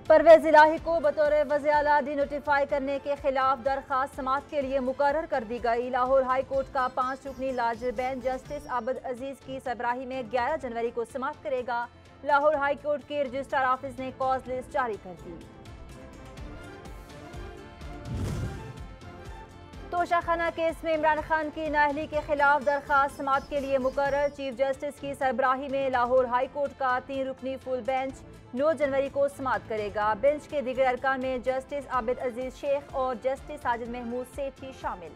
परवेज इलाही को बतौर वज़ीर आला डिनोटिफाई करने के खिलाफ दरख्वास्त समाअत के लिए मुकर्रर कर दी गई। लाहौर हाई कोर्ट का 5 रुकनी लार्ज बेंच जस्टिस आबिद अजीज की सरबराही में 11 जनवरी को समाअत करेगा। लाहौर हाई कोर्ट के रजिस्ट्रार ऑफिस ने कॉज लिस्ट जारी कर दी। तोशाखाना केस में इमरान खान की नाअहली के खिलाफ दरख्वास्त समाअत के लिए मुकर्रर। चीफ जस्टिस की सरबराही में लाहौर हाई कोर्ट का 3 रुकनी फुल बेंच 9 जनवरी को समाअत करेगा। बेंच के दीगर अरकान में जस्टिस आबिद अजीज शेख और जस्टिस साजिद महमूद सेठी शामिल।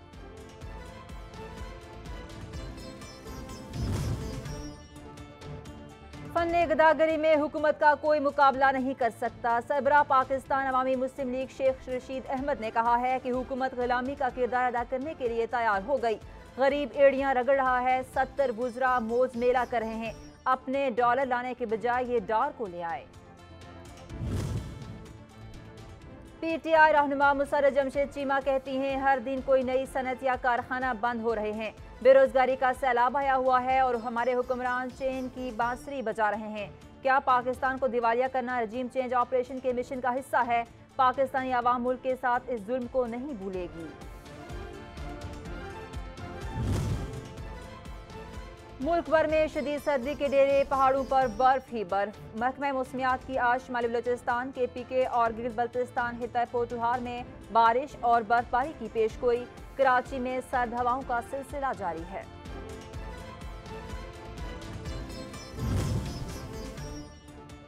फन गदागरी में हुकूमत का कोई मुकाबला नहीं कर सकता। सरबराह पाकिस्तान अवामी मुस्लिम लीग शेख रशीद अहमद ने कहा है कि हुकूमत गुलामी का किरदार अदा करने के लिए तैयार हो गई। गरीब एड़ियां रगड़ रहा है, 70 बुजरा मौज मेला कर रहे हैं। अपने डॉलर लाने के बजाय ये डार को ले आए। पीटीआई रहनुमा मुसर्रत जमशेद चीमा कहती हैं हर दिन कोई नई सनत या कारखाना बंद हो रहे हैं। बेरोजगारी का सैलाब आया हुआ है और हमारे हुक्मरान चेन की बांसुरी बजा रहे हैं। क्या पाकिस्तान को दिवालिया करना रजीम चेंज ऑपरेशन के मिशन का हिस्सा है? पाकिस्तानी अवाम मुल्क के साथ इस जुल्म को नहीं भूलेगी। मुल्क भर में शदीद सर्दी के डेरे, पहाड़ों पर बर्फ ही बर्फ। महकमा मौसमियात की आज शुमाली बलोचिस्तान के पीके और गिलगित बल्तिस्तान खित्ता पोठोहार में बारिश और बर्फबारी की पेशगोई। कराची में सर्द हवाओं का सिलसिला जारी है।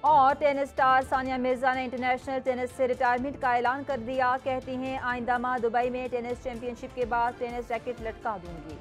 और टेनिस स्टार सानिया मिर्जा ने इंटरनेशनल टेनिस से रिटायरमेंट का ऐलान कर दिया। कहती हैं आइंदा माह दुबई में टेनिस चैंपियनशिप के बाद टेनिस रैकेट लटका दूंगी।